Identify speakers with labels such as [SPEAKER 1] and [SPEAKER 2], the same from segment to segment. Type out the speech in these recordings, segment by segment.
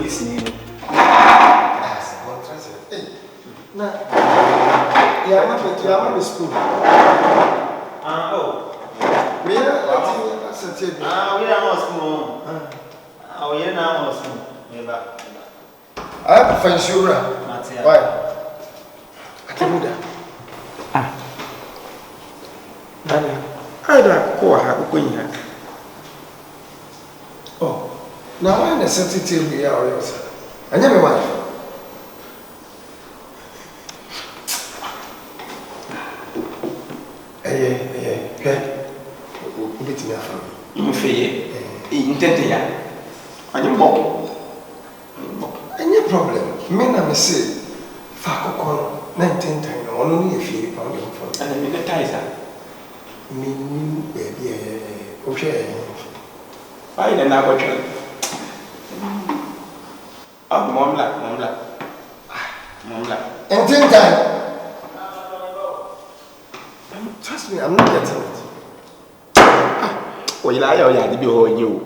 [SPEAKER 1] police ni.
[SPEAKER 2] Na ya ma school.
[SPEAKER 1] Oh.
[SPEAKER 2] We are asante bi.
[SPEAKER 1] We are school. We are now school. Never.
[SPEAKER 2] I fanshura. Why? Atemuda. Nani? Ada kwa hakunya. Oh. Now why the sensitive we are also. Anya me wife. Ubiti na fami.
[SPEAKER 3] Mfeye. Ntentan ya. Anya mo.
[SPEAKER 2] Any problem? Me na me say fa kokon na Ntentan no ono ni efie pa o for.
[SPEAKER 3] Ana me na taisa.
[SPEAKER 2] Me baby o hwe.
[SPEAKER 3] Ai na go twa. Momla.
[SPEAKER 2] Ntentan. Trust me, I'm not getting it.
[SPEAKER 3] O ila ya de bi ho nye o.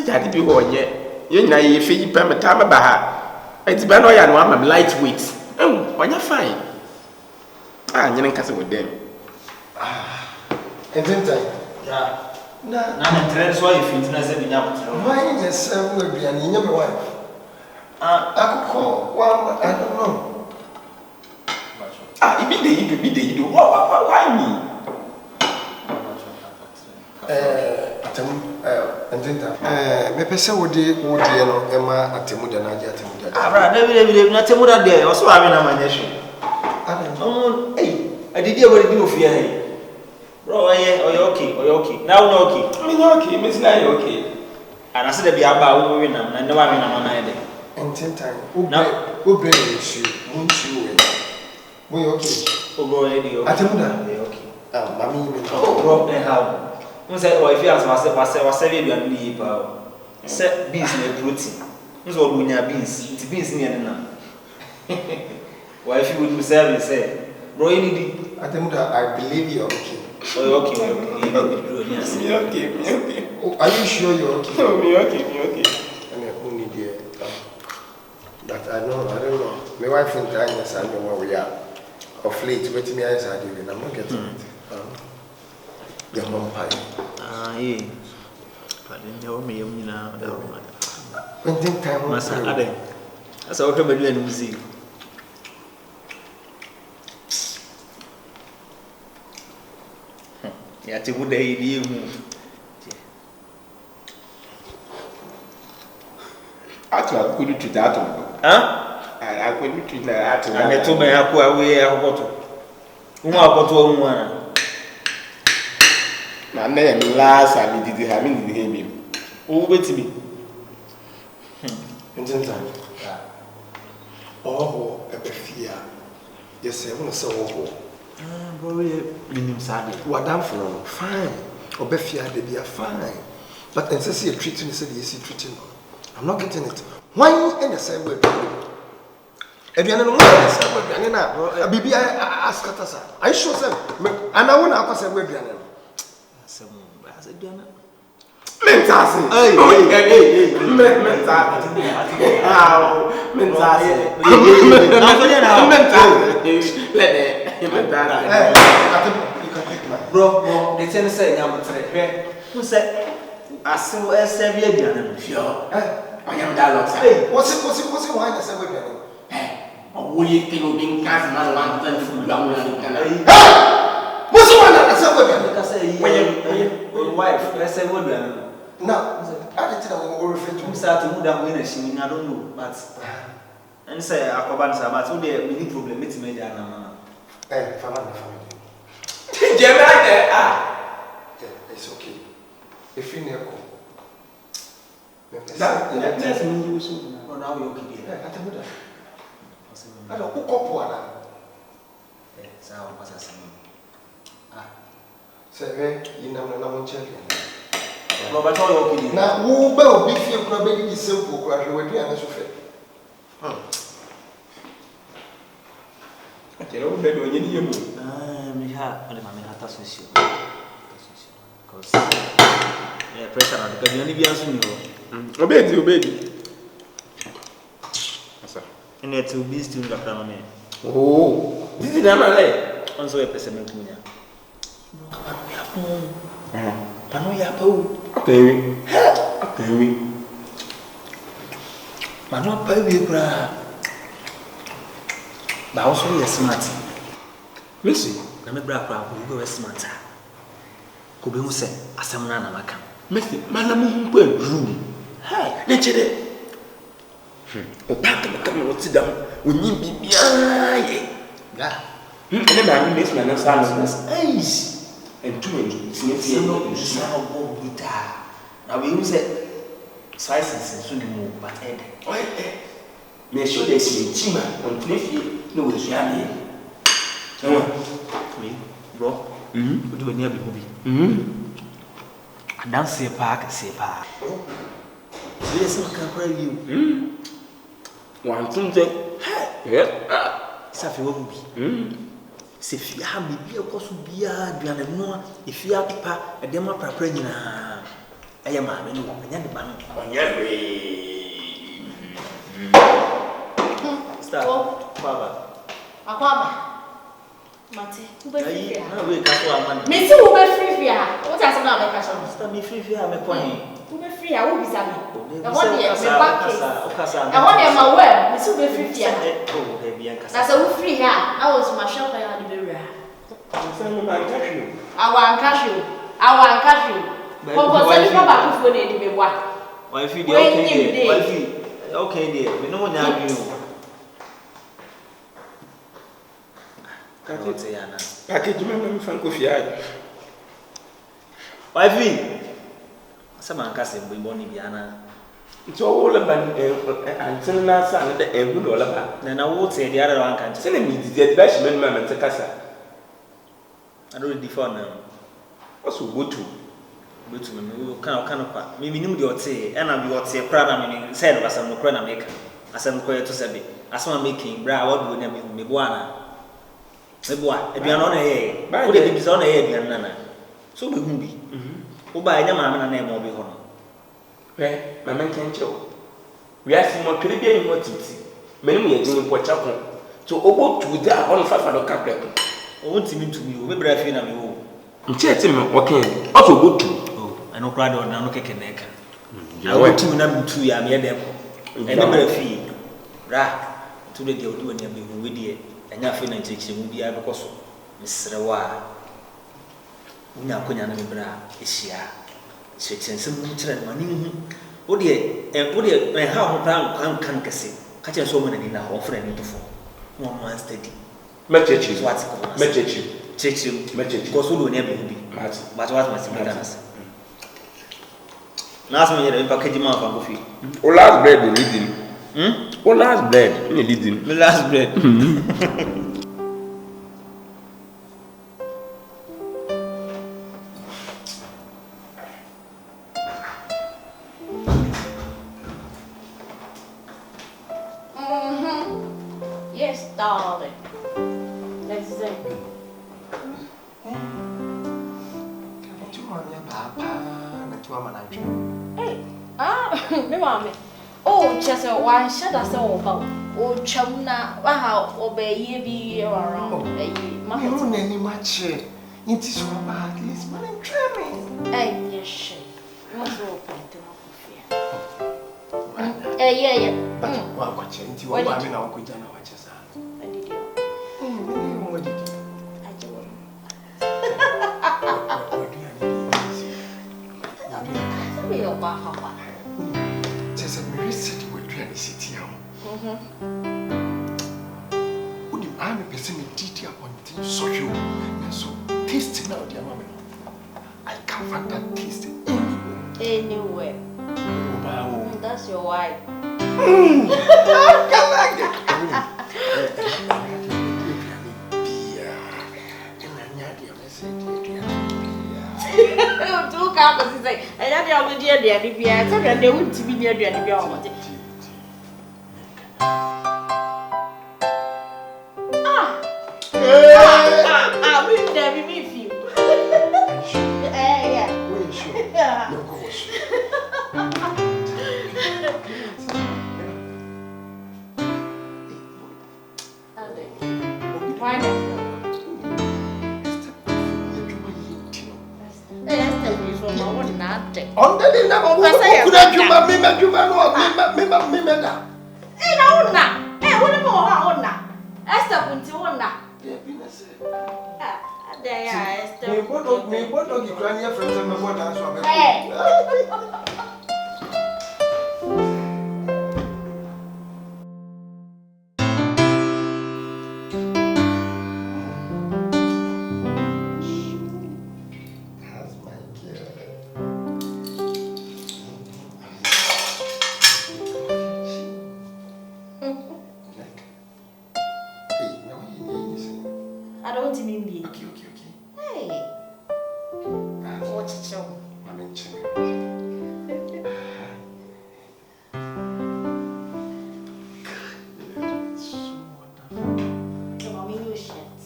[SPEAKER 3] Ya de bi ho nye. Ye nyina ye fi pa meta ma ba ha. Enti ba no ya no am lightweight. Onya fine. Nyine nkase wo dem.
[SPEAKER 2] Ntentan.
[SPEAKER 1] Yeah. Na trend so you fit na say bi nya ko.
[SPEAKER 2] Why is the we be and my wife? Akua, one I don't know.
[SPEAKER 3] Ibi de you do. Why me?
[SPEAKER 2] Ntentan. Me pese wo de no ema Atemuda na age Atemuda.
[SPEAKER 1] Abra David na Atemuda de o so ame na manyesho. Adidi e wo di ofia he. Bro, okay. Now no okay.
[SPEAKER 3] Me no okay, me say okay.
[SPEAKER 1] And I said there be aba wo we na ne wa me na na de.
[SPEAKER 2] Ntentan. Wo be issue, mun chiwe. We okay.
[SPEAKER 1] Bro, okay.
[SPEAKER 2] Atemuda.
[SPEAKER 1] Okay.
[SPEAKER 2] Mami me.
[SPEAKER 1] Bro, how? Say, if you ask myself, you pa. Say beans na protein. Nso obunya beans. It beans ni na. Why if you would say, bro, you need
[SPEAKER 2] Atemuda, I believe you're okay.
[SPEAKER 1] Okay.
[SPEAKER 3] Me okay.
[SPEAKER 2] Are you sure you're okay?
[SPEAKER 3] No, me okay.
[SPEAKER 2] And who need you? That I don't know. My wife and I are where we are. Of late, waiting me eyes are doing. I'm not getting it. The mom pie.
[SPEAKER 1] Yeah. But then you me now.
[SPEAKER 2] When think time was
[SPEAKER 1] Ade. That's how we do in music. Ya te muda hii mu.
[SPEAKER 3] Atu akudu tutato. Akudu tutato.
[SPEAKER 1] Aneto me Akua we akoto. Umu akoto umu ana.
[SPEAKER 3] Na me last I did have in the game.
[SPEAKER 1] O betimi.
[SPEAKER 2] Ntentan. Oh, ebefia. Yes, I want to say oh.
[SPEAKER 1] Bro, minim sabe.
[SPEAKER 2] Wadam for fine. Obefia they be fine. But then say a treating is a treating. I'm not getting it. Why in the same way? Ediana no the same way. Ediana, bibi ask us. I sure say. And I want to ask we Ediana.
[SPEAKER 1] Some as Ediana.
[SPEAKER 3] Mentasi. Hey. Mentasi. Mentasi.
[SPEAKER 1] Bro, they tell say I'm three. Who said I saw SB Ediana?
[SPEAKER 3] I am that lot.
[SPEAKER 2] Hey, what's it why the same way Ediana?
[SPEAKER 3] We think being cast not one time food.
[SPEAKER 2] What's the one that same way Ediana?
[SPEAKER 1] Say wife, let's say what Ediana.
[SPEAKER 2] No, I didn't know we were referring to
[SPEAKER 1] Atemuda when she I don't know, but and say Akua but so there many problem it's made na.
[SPEAKER 2] Family. It's okay. If you never
[SPEAKER 3] that's me so
[SPEAKER 1] now we okay there.
[SPEAKER 2] Atemuda. I don't cook up one.
[SPEAKER 1] So what's that?
[SPEAKER 2] Say, you know, no champion.
[SPEAKER 1] Robert, okay.
[SPEAKER 2] Now, who will be few probably simple crash with you and so fair.
[SPEAKER 3] I don't know when you move.
[SPEAKER 1] Me have the mammy hat association. Because pressure on the only be answering you.
[SPEAKER 3] Obey.
[SPEAKER 1] net will be still the family.
[SPEAKER 3] Oh, this is not like
[SPEAKER 1] Also a person. Panoyapo.
[SPEAKER 3] Okay.
[SPEAKER 1] Mano baby bra. But also you're smart.
[SPEAKER 3] Messi,
[SPEAKER 1] Na me bra bra go be smart. Ko be mu se asem na na maka.
[SPEAKER 3] Messi, manamu hu pa room. Hey, na chede. O pa ka mo ti dam. Onyi bibia ye.
[SPEAKER 1] Ga.
[SPEAKER 3] Ene ma mi Messi na sa no.
[SPEAKER 1] Eish.
[SPEAKER 3] And two and
[SPEAKER 1] no go buta. Na we use spices so mu but
[SPEAKER 3] me show dey see chima on play no we share me.
[SPEAKER 1] We bro. We do any abi hobi. Dance park say park. So yes no can pray you.
[SPEAKER 3] One something. Yeah.
[SPEAKER 1] Safi wo hobi. Se fia ha bibi ekoso bia aduane no e fia pepa e dem aprapra nyina aye ma me no anya ne ba no
[SPEAKER 3] Onya we.
[SPEAKER 1] Stop baba
[SPEAKER 4] Akua Mate, who be free?
[SPEAKER 1] na we ka so amani
[SPEAKER 4] Me see who be free here. What I say na make sure.
[SPEAKER 1] stop me free me kwani
[SPEAKER 4] Who be free? Who be sabi?
[SPEAKER 1] e
[SPEAKER 4] E what dey me back case.
[SPEAKER 1] okasa
[SPEAKER 4] E what dey my well. Me see who be free here.
[SPEAKER 1] oh dey bi ankasa
[SPEAKER 4] Na say who free here. I was my shop here the be rare.
[SPEAKER 3] Say man catch you.
[SPEAKER 4] Awan cash you. Ko say ni baba ku fo na di me wa.
[SPEAKER 1] why fi dey okay dey why fi okay dey me no nya adwin o Kati yana
[SPEAKER 3] Package me fan kofi ai.
[SPEAKER 1] why fi sama ankasa mbo ni bia na
[SPEAKER 3] Nti o le ban antin na sa na de egu do le ba.
[SPEAKER 1] na wo te dey ara wan kan
[SPEAKER 3] Se na mi di de ba shi men ma mente kasa.
[SPEAKER 1] I don't defend now.
[SPEAKER 3] Oso gotu.
[SPEAKER 1] Betu me kan kwa. Me nim de ote, e na bi ote kra na me say no asem no kra na make. Asem ko ye to sebe. Asem making bra what do na me bo ana. Me bo a aduan no na ye. Wo de bi so na ye aduan na na. So be hu bi. Wo ba nya ma me na na e mo bi ho no.
[SPEAKER 3] Ma men kan chewo. We asi mo twere bia ni mo titi. Me nim ye din ko chako. So obo tu da on fafa do ka preko.
[SPEAKER 1] O ntimi ntumi o be bra fi na me wo.
[SPEAKER 3] Nche ti me woken. Oso obo tu.
[SPEAKER 1] Oh, ano kra do na no keke na eka.
[SPEAKER 3] Ya
[SPEAKER 1] Awo tu na mtu ya me dem ko. E be bra fi. Bra tu de odi woni abi hu we de enya fi na nchekire mu bia be koso. Misrewa. Unya konya na me bra ehia. Seksensem mu kire na mani hu. Wo de ha ho plan kan kese. Ka che so mo na ni na ho frɛ ni to fo. Mo man steady.
[SPEAKER 3] Mechechi.
[SPEAKER 1] So what ko.
[SPEAKER 3] Mechechi.
[SPEAKER 1] Chechi.
[SPEAKER 3] Mechechi.
[SPEAKER 1] Because wo do ne be hu bi.
[SPEAKER 3] Mati.
[SPEAKER 1] But what must be done? Now some here package man for coffee.
[SPEAKER 3] O last bread in leading. O last bread in leading.
[SPEAKER 1] The last bread.
[SPEAKER 4] Yes, darling. Let's say. Hey, me mama. Oh, just one shot as all about. Oh, chamna, wow, obey ye around. Hey, my
[SPEAKER 2] much. It is so bad. It's my training.
[SPEAKER 4] Hey, yes, she. What's all point to my fear? Yeah.
[SPEAKER 2] But what watching? You are having our good dinner. What is that?
[SPEAKER 4] I did you.
[SPEAKER 2] What did you?
[SPEAKER 4] I do. Be your papa.
[SPEAKER 2] Just a very city with the city. Would you arm a person in detail on things social? And so, tasting now, dear mamma. I can't find that taste
[SPEAKER 4] Anywhere.
[SPEAKER 2] Wow.
[SPEAKER 4] That's your wife. Two couples say, I had the other dear, they wouldn't be near the other. Ah, we never meet you. Yeah.
[SPEAKER 2] No, gosh. Under the number of Mimeda.
[SPEAKER 4] Eh, no, na. Eh, what about Ona? Esther Puntiona. There, Esther.
[SPEAKER 2] Me, what dog you crying here from some more than so.
[SPEAKER 4] Hey. I don't mean me.
[SPEAKER 2] Okay.
[SPEAKER 4] Hey. Watch it show.
[SPEAKER 2] I'm in China. So wonderful.
[SPEAKER 4] Your mommy new shirts.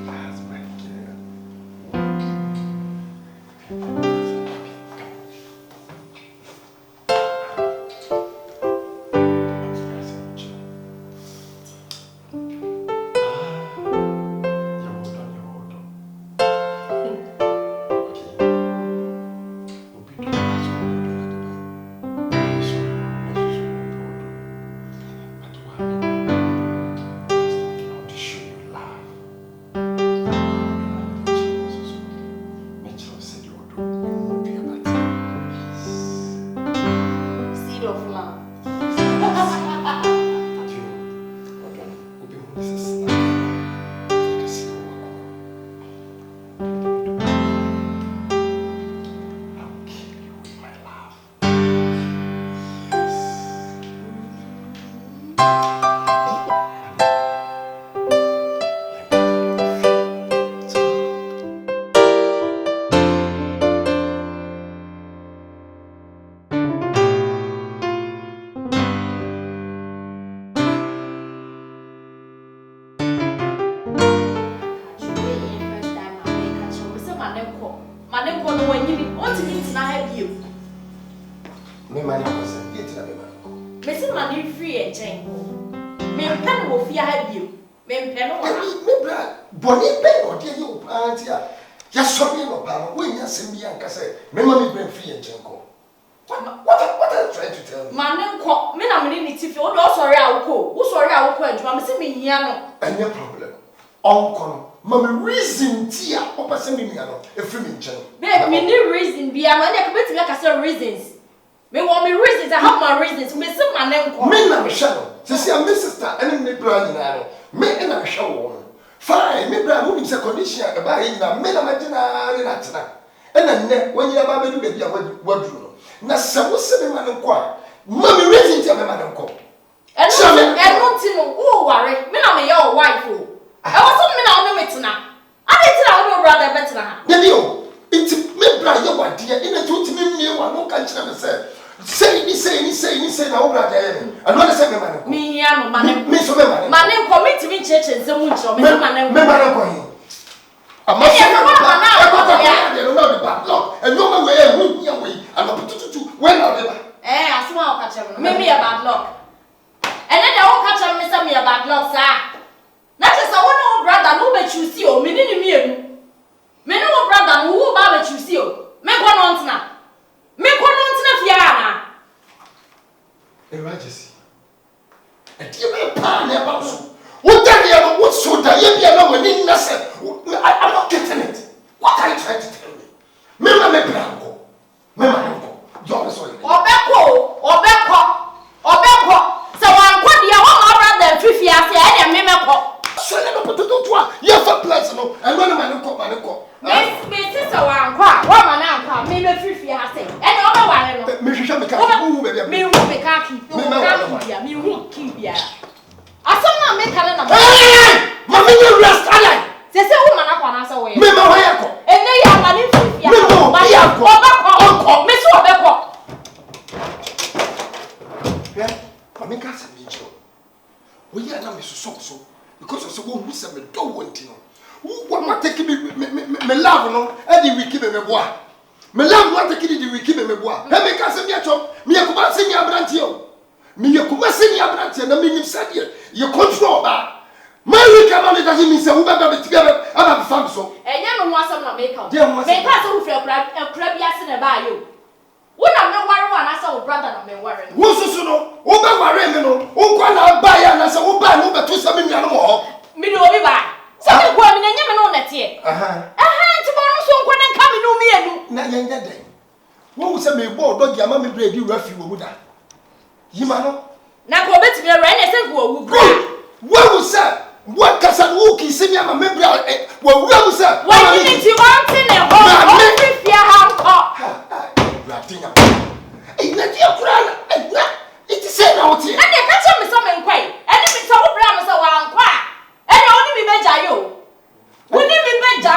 [SPEAKER 2] That's my girl.
[SPEAKER 4] Seed of love. Manenko no wanyini onti ni tina ha bio.
[SPEAKER 2] Me man was a bit of a man.
[SPEAKER 4] Mesi mane free e nchen. Me mpɛ no ofia ha bio. Me mpɛ no wala.
[SPEAKER 2] Me bra, boni be o de you auntie a. Ya so me no pa, we nya sem bi anka say, me ma me bra free e nchen ko. What are you trying to tell me?
[SPEAKER 4] Manenko, me na me ni tifi, o do sorry awoko. Wo sorry awoko adwuma, me se me hia no.
[SPEAKER 2] Any problem? Onko no. Mama reason tia opase me nua no e free me nchen.
[SPEAKER 4] Babe, me need reason bia no, na kabeti me akasa reasons. Me want me reasons, I have my reasons. Me se manenko.
[SPEAKER 2] Me na me hwe no. Sisi a me sister ene me bra nyina no. Me na me hwe wo no. Fine, me bra mo ni se condition e ba nyina me na magina ni na tena. Ena nne wanyina ba bedu be bia waduru no. Na se wo se me manenko a, mama reason tia me manenko.
[SPEAKER 4] Eno Timo, wo ware. Me na me your wife o. I was me na ono metina. Ade tira ono brother betina ha.
[SPEAKER 2] Dedi o, it me bra ye wade ina tuti me mie wa no kan kire me say na wo brother ye me. Ano na say me manenko.
[SPEAKER 4] Me hia no manenko.
[SPEAKER 2] Me so me manenko.
[SPEAKER 4] Manenko me timi cheche nsemu ncho me manenko.
[SPEAKER 2] Me manenko hin. Ama
[SPEAKER 4] so ya.
[SPEAKER 2] They don't know the bad luck. And no man way who here way. And pututu when are they?
[SPEAKER 4] Asuma o catch me. Me a bad luck. And then they all catch me say me a bad luck, sir. Na just a one brother no be choose o. Me ni me enu. Me no brother no who ba be choose o. Me ko no ntina. Me ko no ntina fia na.
[SPEAKER 2] Emergency. And you be pan e ba so. What that you what so that you be na when in na say I'm not getting it. What are you trying to tell me? Me ma me branko. Me ma branko. You sorry.
[SPEAKER 4] Obeko. So wan ko dia wo ma brother fifia se e dem me ko.
[SPEAKER 2] So let no put to you for place no. And when man ko.
[SPEAKER 4] Me sister wan ko a wo ma na ko me be fifia se. E no be ware no.
[SPEAKER 2] Me hwehwe me ka hu be bia.
[SPEAKER 4] Me hu be ka ki. Me hu ki bia. Asam na me kale na.
[SPEAKER 2] Mama you rest alai.
[SPEAKER 4] Se wo ma na kwa na se wo ye.
[SPEAKER 2] Me ma ho ye ko.
[SPEAKER 4] Ene ya ma ni fifia.
[SPEAKER 2] Me mo ba ya ko.
[SPEAKER 4] Obeko. Me so obeko.
[SPEAKER 2] Mama ka se me jo. Wo ye na me so because of so who se me do wonti no. Wo ma take me love no e di wiki me boa. Me love what take di wiki me boa. He me ka se me acho. Me ye ko ba se ni abrantie o. Me ye ko ba se ni abrantie na me nim sade ye control ba. My come on, it doesn't mean so better together. I'm a fan so.
[SPEAKER 4] And you want some makeup.
[SPEAKER 2] Make
[SPEAKER 4] us who feel crab yes in a bio. What I'm not worried, I saw brother of me worried.
[SPEAKER 2] Who's so? Oba Maremino, Ukwana buy and I saw Uba over 2 more.
[SPEAKER 4] Me no be by. So I'm going in Yemen on that here. Tomorrow, so when I'm coming to me.
[SPEAKER 2] Nanya day. What was a me board, dog, your mammy bread, you refuge with that. Yimano? Now go back to me, and I said, what was that? What can some wookie see me? I'm a member. Well, what was that?
[SPEAKER 4] Why didn't you want in a home? If you have caught.
[SPEAKER 2] Ain't that your crown? It is said out here.
[SPEAKER 4] And you catch me some inquiry. And if it's a problem, so I'll inquire. And only be better you. We need me better.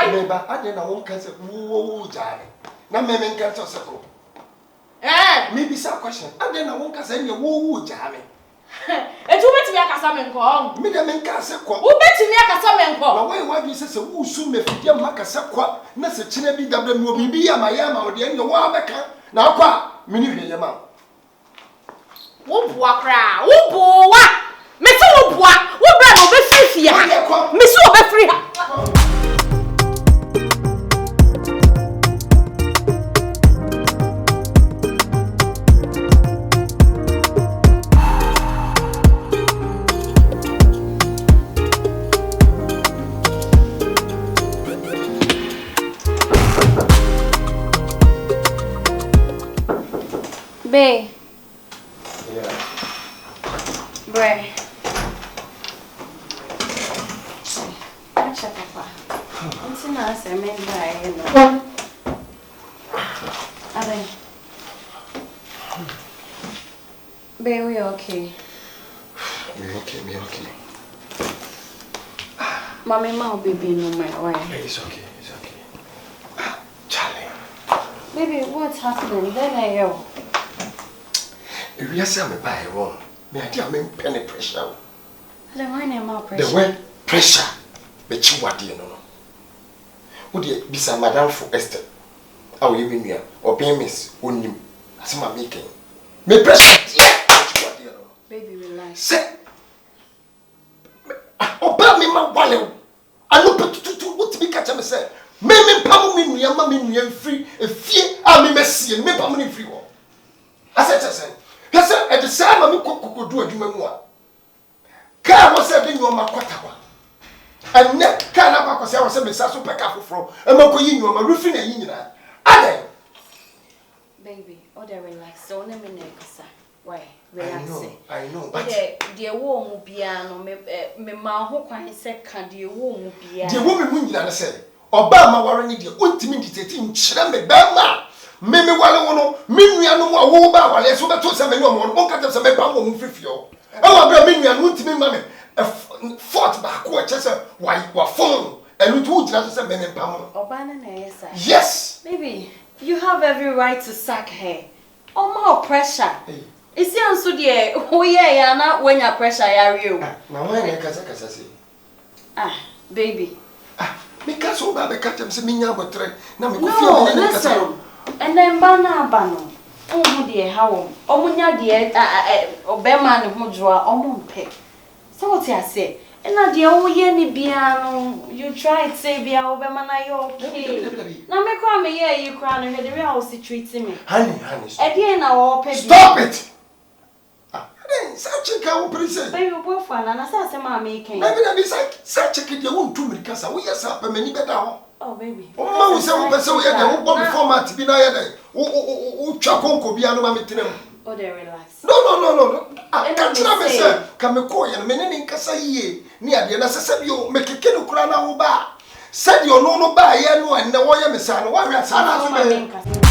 [SPEAKER 2] I didn't know one can say, woo, Johnny. Now, men can't circle. Maybe some question. I didn't know one can say, woo, Johnny.
[SPEAKER 4] And you bet me a casamen call.
[SPEAKER 2] Me the men can't say, who
[SPEAKER 4] bet me a casamen call?
[SPEAKER 2] Why you say, who soon may feed your macasaqua, Nessa Chinebi W. Be a Mayama or the end of Wabaka. Now, qua, minute your mouth.
[SPEAKER 4] Whoop, walk round. Whoop, what? Miss Whoop, what? Whoop, brother, be free here. Miss Whoop, free.
[SPEAKER 5] Bae.
[SPEAKER 2] Yeah.
[SPEAKER 5] Bre. Acha papa. Untina se memba eno. Are. Bae, we okay.
[SPEAKER 2] Me okay.
[SPEAKER 5] Mommy, my baby no my why.
[SPEAKER 2] It's okay. Charlie.
[SPEAKER 5] Baby, what's happening? Then I yell.
[SPEAKER 2] If you say me buy one, me I think penny pressure.
[SPEAKER 5] The why name more pressure?
[SPEAKER 2] The word pressure, but you what do you know? Would you be some madam for Esther? How you mean or pay miss on you? As my making. Me pressure, what do you know?
[SPEAKER 5] Baby, relax.
[SPEAKER 2] Say, obey me, my wallet. I look to what me catch me say. Me pamu me nuya, mami nuya free. If ye are me messy and me pamu free. I said, yes, sir, at the same of me could do a human one. Car was serving you on my quarter. And net can I was a message super careful from a moko you on my roofing and union.
[SPEAKER 5] Baby, oh, they relax. So, let me know, why? Relax.
[SPEAKER 2] I know, but
[SPEAKER 5] dear woman piano, me ma who quite second, dear woman piano.
[SPEAKER 2] The woman who said, Obama warning the ultimate in Chile, Bama. Meme wale wono minua no mo wo ba wale so beto se me no mo no kata se me pa mo mfifio e wa bra minua no ntimi ma me fort ba ko che se wa fon elu tu gira se me pa mo
[SPEAKER 5] Obana na yes.
[SPEAKER 2] Yes,
[SPEAKER 5] Baby, you have every right to sack her. Oh, more pressure. Is it so dear? Oh yeah, na when your pressure ya real.
[SPEAKER 2] na why na kasa say
[SPEAKER 5] Baby.
[SPEAKER 2] Because so ba be kata se me nya botre na me ko
[SPEAKER 5] No,
[SPEAKER 2] fie me na kasa.
[SPEAKER 5] And then bano. Oh dear, how? Omunya dear obema ne hojua omumpe. So what I say? And na dear oh ye ni biano, you try to say bia obema na you okay. Na me kwa me ye you kwa no the way how she treats me.
[SPEAKER 2] Honey.
[SPEAKER 5] E dia na wo pe.
[SPEAKER 2] Stop it. Then such a cow present.
[SPEAKER 5] Baby boyfriend na say asema making.
[SPEAKER 2] Maybe na be such a kid you won't do me kasa. We yes up many better.
[SPEAKER 5] Oh baby.
[SPEAKER 2] Oh, we say we person we dey we bomb format bi na here dey. O twa konko bia no ma metrem.
[SPEAKER 5] Oh, they relax.
[SPEAKER 2] No. I can't tell me say can me call you me ne nkasa yie. Ni ade na sese bi o me keke no kura na wo ba. Said you no ba ye no en na wo ye me sa no wa hwe sa na so be.